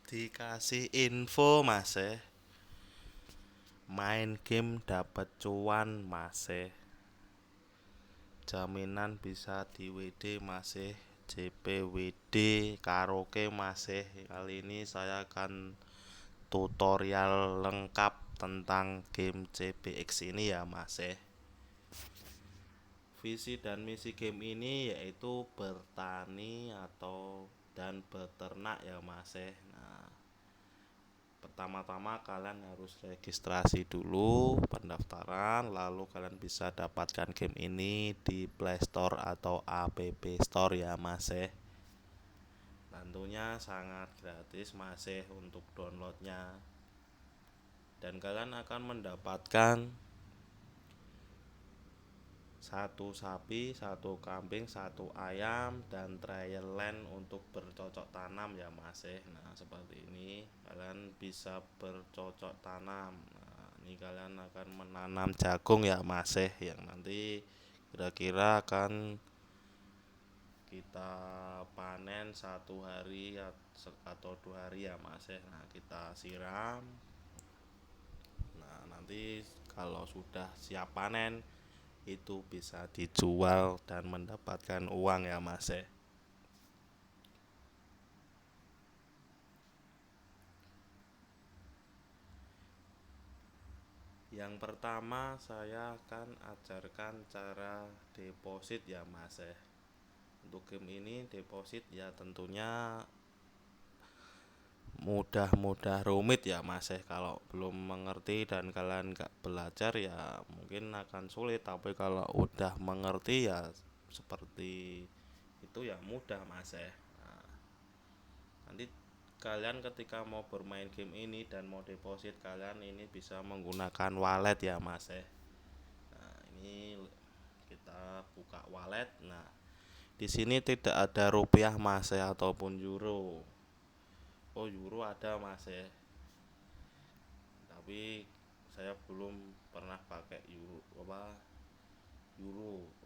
Dikasih info Mas main game dapat cuan Mas jaminan bisa di WD Mas JPWD karaoke Mas kali ini saya akan tutorial lengkap tentang game CBX ini ya Mas Visi dan misi game ini yaitu bertani atau dan beternak ya Mas Nah, pertama-tama kalian harus registrasi dulu pendaftaran, lalu kalian bisa dapatkan game ini di Play Store atau App Store ya Mas Tentunya sangat gratis Mas untuk downloadnya. Dan kalian akan mendapatkan satu sapi, satu kambing, satu ayam, dan trial land untuk bercocok tanam ya Mas Nah seperti ini kalian bisa bercocok tanam. Nah ini kalian akan menanam jagung ya Mas yang nanti kira-kira akan kita panen satu hari atau 2 hari ya Mas Nah kita siram. Nah nanti kalau sudah siap panen itu bisa dijual dan mendapatkan uang ya Mas Yang pertama saya akan ajarkan cara deposit ya Mas Untuk game ini deposit ya tentunya mudah-mudah rumit ya Mas Kalau belum mengerti dan kalian gak belajar ya mungkin akan sulit. Tapi kalau udah mengerti ya seperti itu ya mudah Mas nah, nanti kalian ketika mau bermain game ini dan mau deposit kalian ini bisa menggunakan wallet ya Mas Nah ini kita buka wallet. Nah di sini tidak ada rupiah Mas ataupun euro. Oh euro ada Mas tapi saya belum pernah pakai euro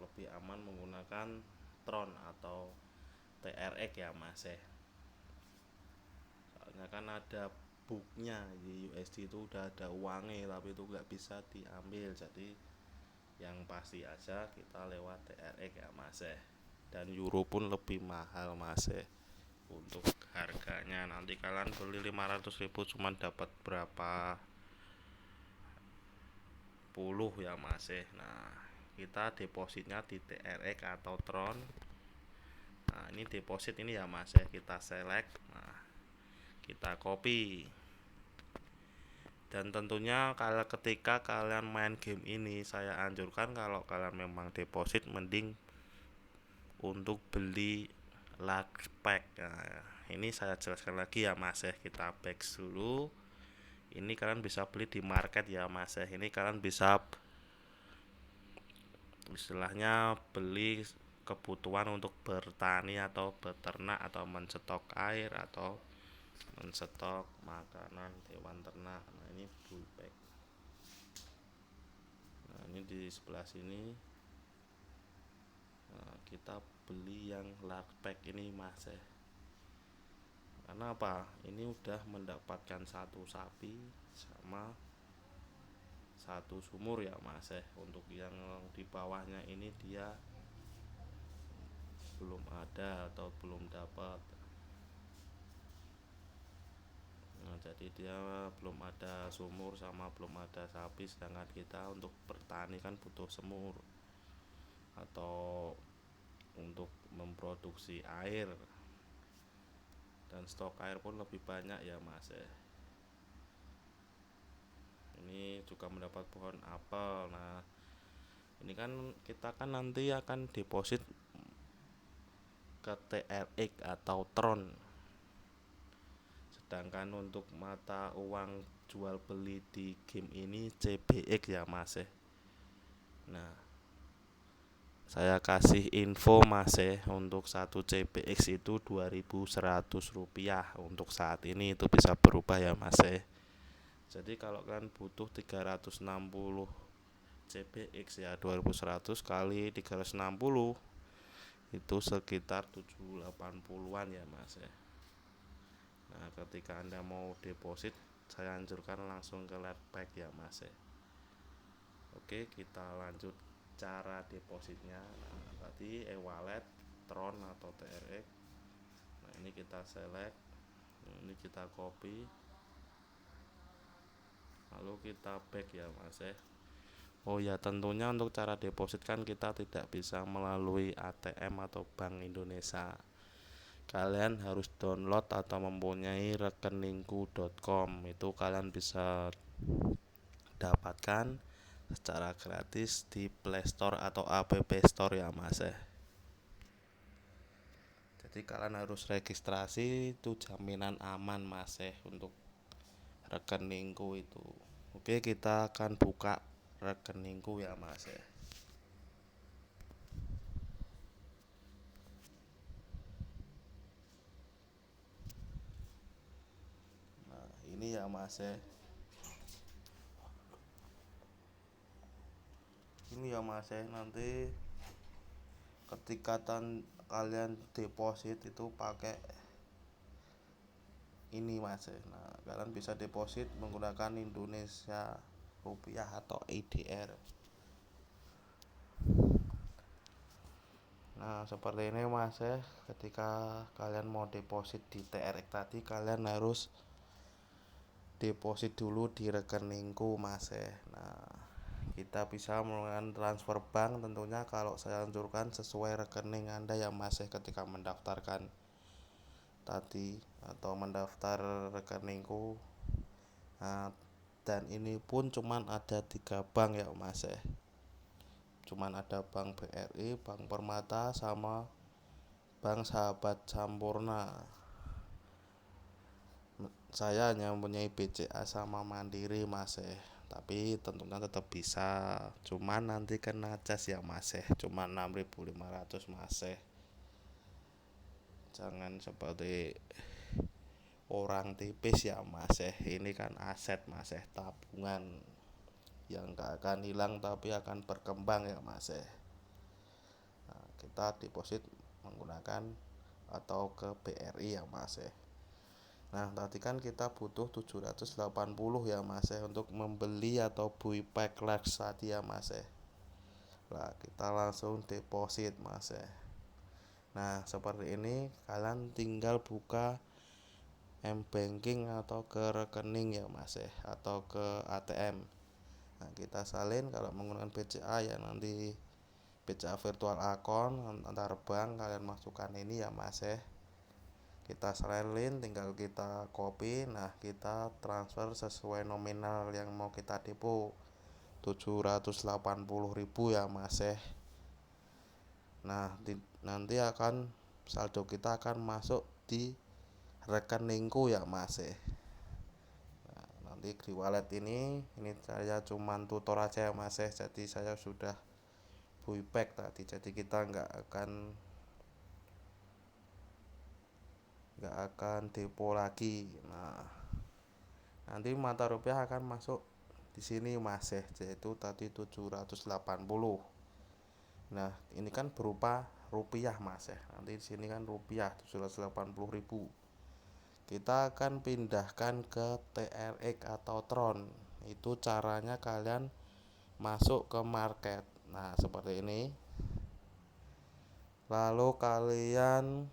lebih aman menggunakan Tron atau TRX ya Mas soalnya kan ada booknya di USD itu udah ada uangnya tapi itu nggak bisa diambil. Jadi yang pasti aja kita lewat TRX ya Mas dan euro pun lebih mahal Mas untuk harganya. Nanti kalian beli 500.000 cuma dapat berapa puluh ya Mas Nah kita depositnya di TRX atau Tron. Nah ini deposit ini ya Mas kita select. Nah kita copy. Dan tentunya kalau ketika kalian main game ini saya anjurkan kalau kalian memang deposit mending untuk beli luck pack. Nah, ini saya jelaskan lagi ya Mas kita back dulu. Ini kalian bisa beli di market ya Mas ini kalian bisa istilahnya beli kebutuhan untuk bertani atau beternak atau mencetok air atau mencetok makanan hewan ternak. Nah ini bullpack. Nah ini di sebelah sini nah, kita beli yang large pack ini Mas karena apa ini udah mendapatkan satu sapi sama satu sumur ya Mas untuk yang di bawahnya ini dia belum ada atau belum dapat. Nah jadi dia belum ada sumur sama belum ada sapi, sedangkan kita untuk bertani kan butuh semur atau untuk memproduksi air dan stok air pun lebih banyak ya Mas ini juga mendapat pohon apel. Nah ini kan kita kan nanti akan deposit ke TRX atau Tron, sedangkan untuk mata uang jual beli di game ini CBX ya Mas Nah saya kasih info Mas untuk satu CBX itu 2.100 rupiah. Untuk saat ini itu bisa berubah ya Mas jadi kalau kalian butuh 360 CBX ya 2.100 kali 360 itu sekitar 780-an ya Mas Nah, ketika Anda mau deposit, saya anjurkan langsung ke Letpack ya Mas. Oke, kita lanjut cara depositnya. Nah, tadi e-wallet, Tron atau TRX. Nah, ini kita select, ini kita copy, lalu kita back ya Mas. Oh ya, tentunya untuk cara deposit kan kita tidak bisa melalui ATM atau Bank Indonesia. Kalian harus download atau mempunyai rekeningku.com. Itu kalian bisa dapatkan secara gratis di Play Store atau App Store ya Mas. Jadi kalian harus registrasi, itu jaminan aman Mas untuk rekeningku itu. Oke, kita akan buka rekeningku ya Mas. Nah, ini ya Mas. Ini ya Mas, nanti ketika kalian deposit itu pakai ini Mas. Nah, kalian bisa deposit menggunakan Indonesia rupiah atau IDR. Nah, seperti ini Mas, ketika kalian mau deposit di TRX tadi, kalian harus deposit dulu di rekeningku Mas. Nah, kita bisa melakukan transfer bank, tentunya kalau saya anjurkan sesuai rekening Anda ya Mas ketika mendaftarkan tadi atau mendaftar rekeningku. Nah, dan ini pun cuman ada 3 bank ya Mas. Cuman ada Bank BRI, Bank Permata, sama Bank Sahabat Sampurna. Saya hanya mempunyai BCA sama Mandiri Mas. Tapi tentunya tetap bisa. Cuman nanti kena cas ya Mas. Cuman 6.500 Mas. Jangan seperti orang tipis ya Mas. Ini kan aset Mas, tabungan yang gak akan hilang tapi akan berkembang ya Mas. Nah, kita deposit menggunakan atau ke BRI ya Mas. Nah, tadi kan kita butuh 780 ya Mas untuk membeli atau buy pack Lex tadi ya Mas. Nah, kita langsung deposit Mas. Nah, seperti ini kalian tinggal buka m-banking atau ke rekening ya Mas atau ke ATM. Nah, kita salin kalau menggunakan BCA ya nanti BCA virtual account antar bank kalian masukkan ini ya Mas. Kita salin, tinggal kita copy. Nah, kita transfer sesuai nominal yang mau kita depo 780.000 ya Mas. Nah, nanti akan saldo kita akan masuk di rekeningku ya Mas. Nah, nanti di wallet ini saya cuman tutor aja ya Mas. Jadi saya sudah buyback tadi, jadi kita nggak akan depo lagi. Nah, nanti mata rupiah akan masuk di sini Mas, yaitu tadi 780. Nah, ini kan berupa rupiah Mas. Nanti di sini kan rupiah 780.000. Kita akan pindahkan ke TRX atau Tron. Itu caranya kalian masuk ke market. Nah, seperti ini. Lalu kalian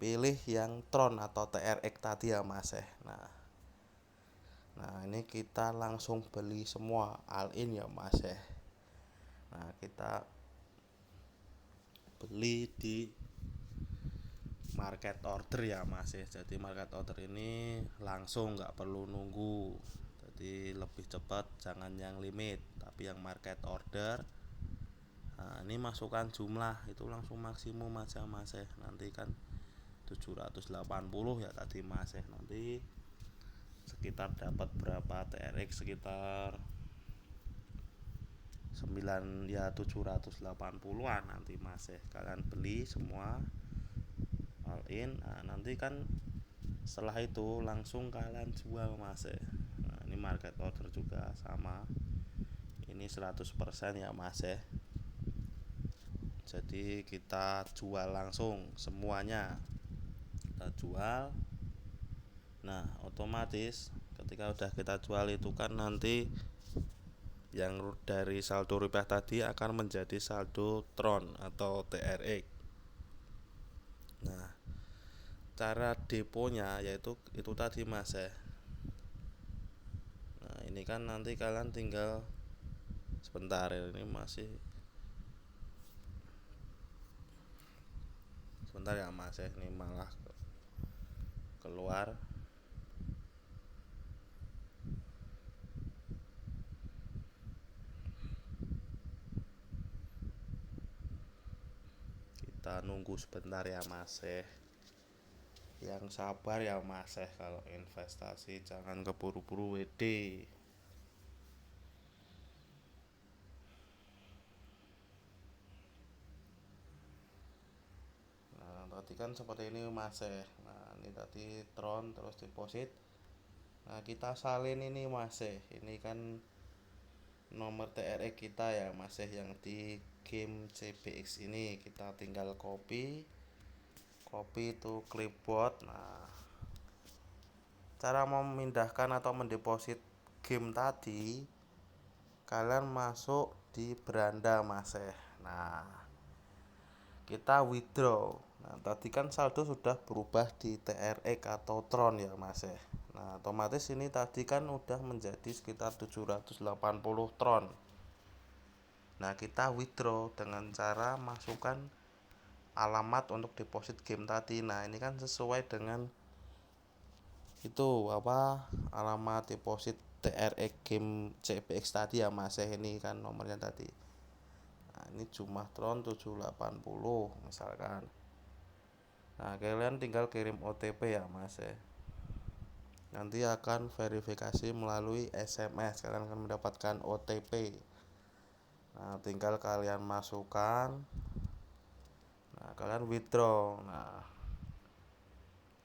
pilih yang Tron atau TRX tadi ya Mas. Nah, ini kita langsung beli semua all in ya Mas. Nah, kita beli di market order ya Mas. Jadi market order ini langsung, nggak perlu nunggu. Jadi lebih cepat, jangan yang limit, tapi yang market order. Nah, ini masukkan jumlah itu langsung maksimum aja Mas. Nanti kan 780 ya tadi Mas. Nanti sekitar dapat berapa TRX, sekitar 9 ya 780-an nanti Mas. Kalian beli semua all in. Nah, nanti kan setelah itu langsung kalian jual Mas. Nah, ini market order juga sama, ini 100% ya Mas. Jadi kita jual langsung semuanya. kita jual. Nah otomatis ketika udah kita jual itu kan nanti yang dari saldo rupiah tadi akan menjadi saldo Tron atau TRX. Nah cara deponya yaitu itu tadi mas ya. Nah ini kan nanti kalian tinggal sebentar, ini masih sebentar ya mas ya, ini malah keluar. Kita nunggu sebentar ya mas ya, yang sabar ya mas ya, kalau investasi jangan keburu-buru WD. Nah tadi kan seperti ini mas ya. Nah ini tadi Tron terus deposit. Nah kita salin ini mas ya, ini kan nomor TRX kita ya mas ya, yang di game CBX ini kita tinggal copy to clipboard. Nah cara memindahkan atau mendeposit game tadi, kalian masuk di beranda mas ya. Nah kita withdraw. Nah tadi kan saldo sudah berubah di TRX atau Tron ya mas ya. Nah otomatis ini tadi kan udah menjadi sekitar 780 Tron. Nah kita withdraw dengan cara masukkan alamat untuk deposit game tadi. Nah ini kan sesuai dengan itu apa, alamat deposit TRX game CBX tadi ya mas ya, ini kan nomornya tadi. Nah ini Jumah Tron 780 misalkan. Nah kalian tinggal kirim OTP ya mas ya, nanti akan verifikasi melalui SMS, kalian akan mendapatkan OTP. Nah tinggal kalian masukkan. Nah kalian withdraw. Nah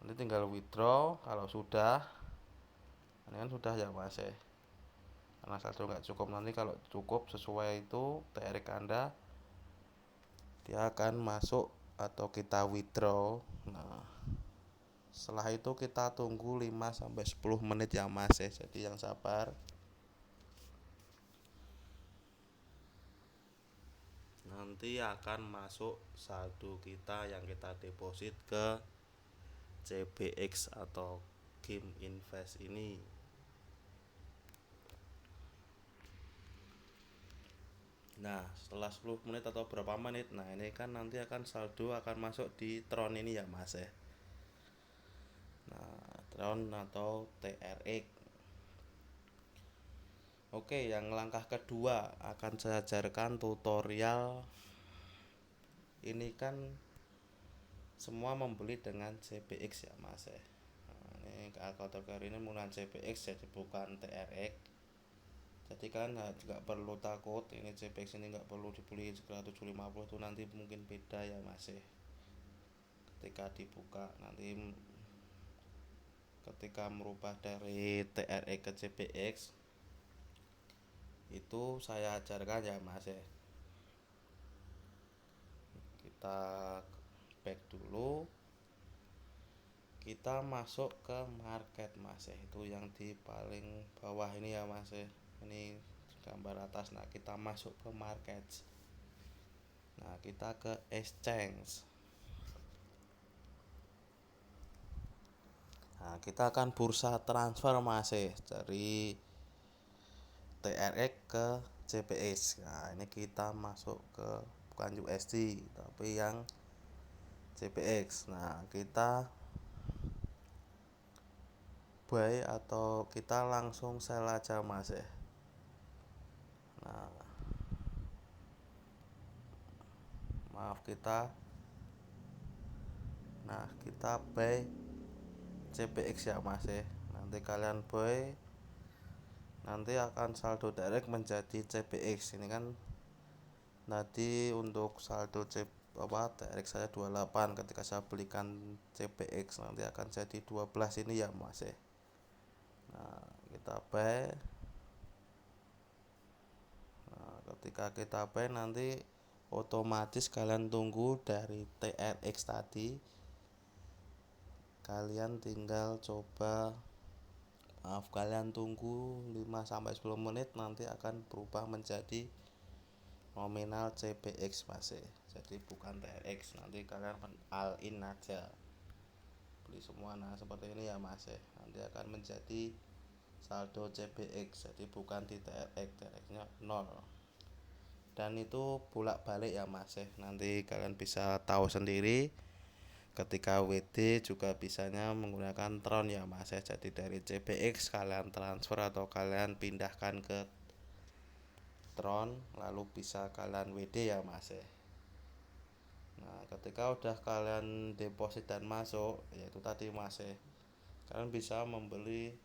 nanti tinggal withdraw kalau sudah. Ini kan sudah ya mas ya, karena saldo nggak cukup. Nanti kalau cukup sesuai itu TRX anda, dia akan masuk atau kita withdraw. Nah setelah itu kita tunggu 5-10 menit ya mas ya, jadi yang sabar. Nanti akan masuk saldo kita yang kita deposit ke CBX atau game invest ini. Nah setelah 10 menit atau berapa menit, nah ini kan nanti akan saldo akan masuk di Tron ini ya mas ya. Nah Tron atau TRX. Oke, yang langkah kedua akan saya ajarkan tutorial. Ini kan semua membeli dengan CBX ya mas ya. Nah, ini kategori ini menggunakan CBX jadi bukan TRX. Jadi kan nggak perlu takut, ini CBX ini nggak perlu dibeli sekitar 750 itu nanti mungkin beda ya mas ya. Ketika dibuka nanti, ketika merubah dari TRX ke CBX itu saya ajarkan ya mas ya. Kita back dulu, kita masuk ke market mas ya, itu yang di paling bawah ini ya mas ya, ini gambar atas. Nah kita masuk ke market. Nah kita ke exchange. Nah kita akan bursa transfer mas ya, dari TRX ke CBX. Nah ini kita masuk ke bukan USD tapi yang CBX. Nah kita buy atau kita langsung sell aja mas ya. Nah maaf kita, nah kita buy CBX ya mas ya. Nanti kalian buy, nanti akan saldo direct menjadi CBX. Ini kan tadi untuk saldo TRX saya 28, ketika saya belikan CBX nanti akan jadi 12 ini ya mas ya. Nah kita buy. Nah ketika kita buy nanti otomatis kalian tunggu dari TRX tadi kalian tinggal coba, maaf, kalian tunggu 5 sampai 10 menit, nanti akan berubah menjadi nominal CPX Mas. Jadi bukan TRX, nanti kalian all in aja, beli semua. Nah seperti ini ya Mas, nanti akan menjadi saldo CPX, jadi bukan di TRX, TRX nya 0. Dan itu bolak balik ya Mas, nanti kalian bisa tahu sendiri. Ketika WD juga bisanya menggunakan Tron ya Mas, jadi dari CPX kalian transfer atau kalian pindahkan ke Tron, lalu bisa kalian WD ya Mas. Nah ketika udah kalian deposit dan masuk, yaitu tadi Mas, kalian bisa membeli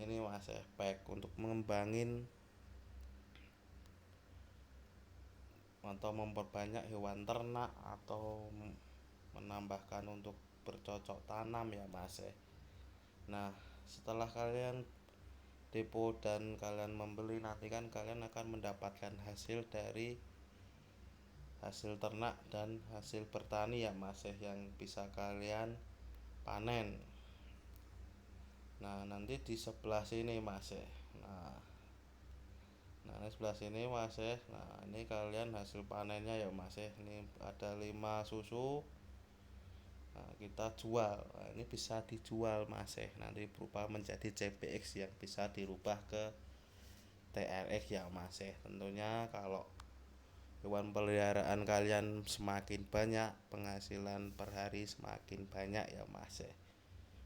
ini Mas, pack untuk mengembangin atau memperbanyak hewan ternak atau menambahkan untuk bercocok tanam ya Mas. Nah setelah kalian depo dan kalian membeli, nanti kan kalian akan mendapatkan hasil dari hasil ternak dan hasil bertani ya Mas, yang bisa kalian panen. Nah nanti di sebelah sini Mas, nah ini sebelah sini Mas, nah ini kalian hasil panennya ya Mas, ini ada 5 susu. Nah, kita jual. Nah, ini bisa dijual Mas, nanti berubah menjadi CPX yang bisa dirubah ke TRX ya Mas. Tentunya kalau hewan peliharaan kalian semakin banyak, penghasilan per hari semakin banyak ya Mas.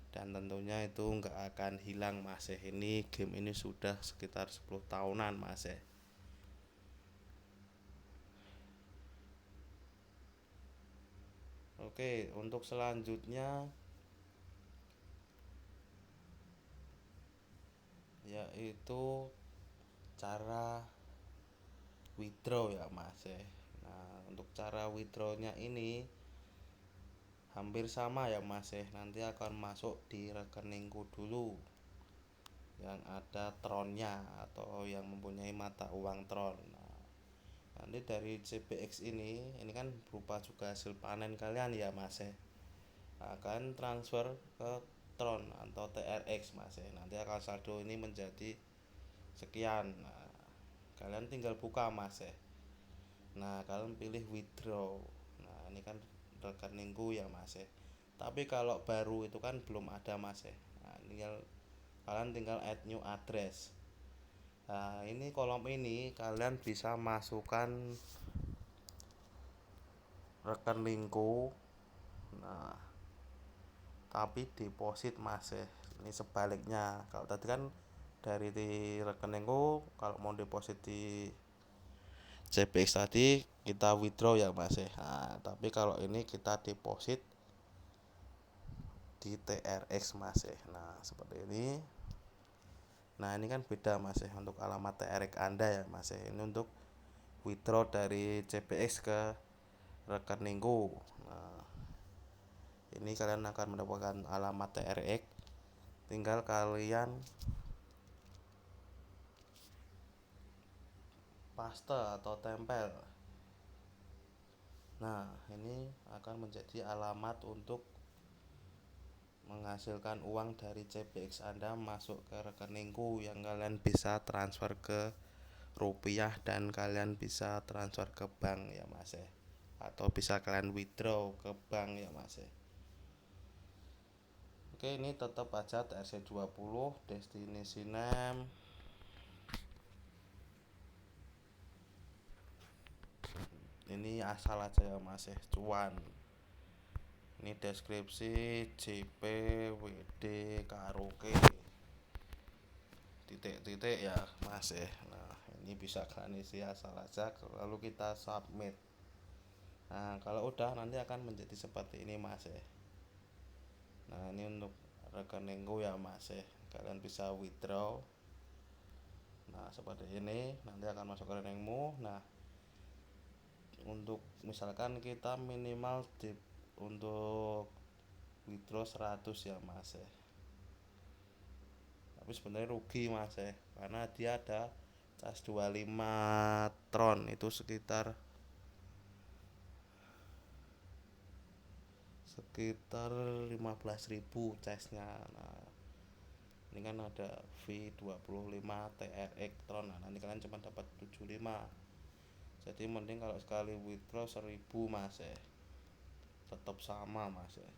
Dan tentunya itu nggak akan hilang Mas. Ini game ini sudah sekitar 10 tahunan Mas. Oke, untuk selanjutnya yaitu cara withdraw ya Mas. Nah untuk cara withdrawnya ini hampir sama ya Mas, nanti akan masuk di rekeningku dulu yang ada Tronnya atau yang mempunyai mata uang Tron. Nah, nanti dari CPX ini kan berupa juga hasil panen kalian ya Mas, akan transfer ke Tron atau TRX Mas. Nanti akan saldo ini menjadi sekian. Nah, kalian tinggal buka Mas. Nah kalian pilih withdraw. Nah ini kan rekeningku ya Mas. Tapi kalau baru itu kan belum ada Mas. Nah kalian tinggal add new address. Nah ini kolom ini kalian bisa masukkan rekeningku. Nah tapi deposit Mas, ini sebaliknya. Kalau tadi kan dari di rekeningku, kalau mau deposit di CPX tadi kita withdraw ya Mas. Nah, tapi kalau ini kita deposit di TRX Mas. Nah seperti ini. Nah ini kan beda Mas, untuk alamat TRX Anda ya Mas. Ini untuk withdraw dari CPX ke rekeningku. Nah ini kalian akan mendapatkan alamat TRX, tinggal kalian paste atau tempel. Nah ini akan menjadi alamat untuk menghasilkan uang dari CPX Anda masuk ke rekeningku, yang kalian bisa transfer ke rupiah dan kalian bisa transfer ke bank ya Mas, atau bisa kalian withdraw ke bank ya Mas. Oke, ini tetap aja TRC20 destination name. Ini asal aja ya Mas, cuan. Ini deskripsi JP WD karaoke titik-titik ya Mas. Nah ini bisa kalian isi asal aja, lalu kita submit. Nah kalau udah nanti akan menjadi seperti ini Mas. Nah ini untuk rekeningku ya Mas, kalian bisa withdraw. Nah seperti ini nanti akan masuk ke rekeningmu. Nah untuk misalkan kita minimal untuk withdraw 100 ya Mas, tapi sebenarnya rugi Mas, karena dia ada cas 25 Tron itu sekitar sekitar 15.000 casnya. Nah, ini kan ada V25 TRX Tron. Nah, nanti kalian cuma dapat 75. Jadi mending kalau sekali withdraw 1000 mas ya, tetap sama mas ya,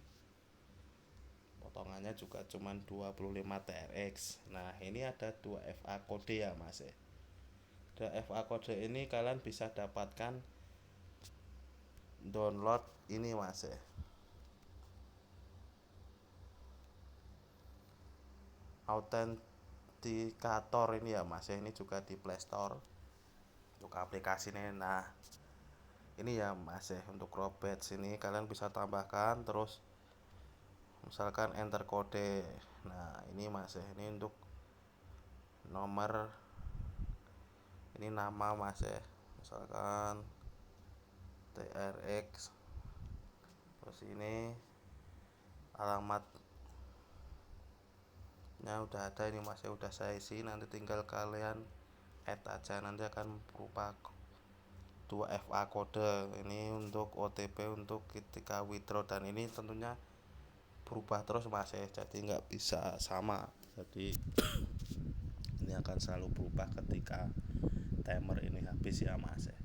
potongannya juga cuma 25 TRX. Nah ini ada 2 FA kode ya mas ya. Ada FA kode ini kalian bisa dapatkan download ini mas ya, autentikator ini ya mas ya. Ini juga di Playstore untuk aplikasi ini. Nah ini ya mas ya, untuk Robert sini kalian bisa tambahkan terus misalkan enter kode. Nah ini mas ya, ini untuk nomor, ini nama mas ya, misalkan TRX, terus ini alamatnya udah ada ini mas ya, udah saya isi. Nanti tinggal kalian add aja, nanti akan berupa 2 FA kode. Ini untuk OTP untuk ketika withdraw, dan ini tentunya berubah terus mas ya, jadi nggak bisa sama. Jadi ini akan selalu berubah ketika timer ini habis ya mas ya.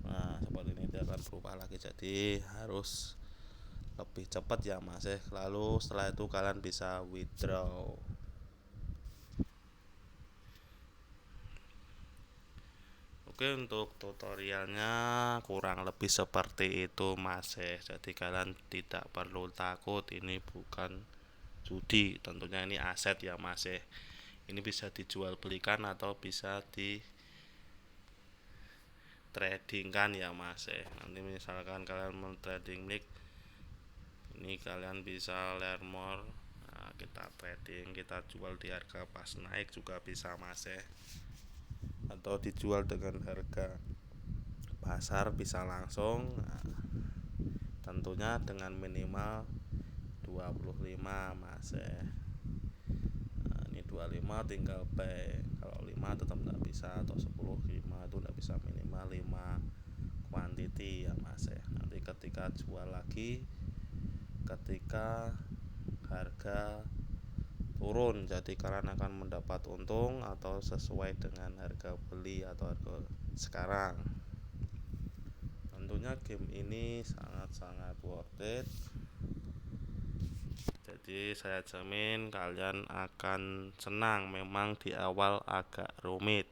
Nah seperti ini dia akan berubah lagi, jadi harus lebih cepat ya mas ya. Lalu setelah itu kalian bisa withdraw. Oke, untuk tutorialnya kurang lebih seperti itu mas ya. Jadi kalian tidak perlu takut, ini bukan judi, tentunya ini aset ya mas ya. Ini bisa dijual belikan atau bisa di trading kan ya mas ya. Nanti misalkan kalian mau trading mic, ini kalian bisa learn more. Nah, kita trading, kita jual di harga pas naik juga bisa mas ya, atau dijual dengan harga pasar bisa langsung. Nah, tentunya dengan minimal 25 mas ya. Nah, ini 25 tinggal pay. Kalau 5 tetap nggak bisa, atau 10, 5 itu nggak bisa, minimal 5 quantity ya mas ya. Nanti ketika jual lagi, ketika harga turun, jadi kalian akan mendapat untung atau sesuai dengan harga beli atau harga sekarang. Tentunya game ini sangat-sangat worth it, jadi saya jamin kalian akan senang. Memang di awal agak rumit.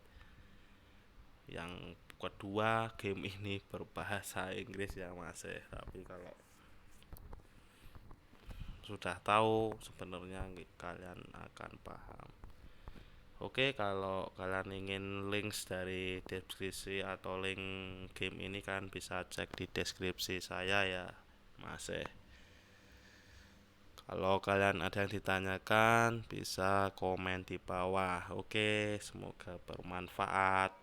Yang kedua, game ini berbahasa Inggris ya mas ya, tapi kalau sudah tahu sebenarnya kalian akan paham. Oke, kalau kalian ingin links dari deskripsi atau link game ini, kan bisa cek di deskripsi saya ya mas ya. Kalau kalian ada yang ditanyakan bisa komen di bawah. Oke, semoga bermanfaat.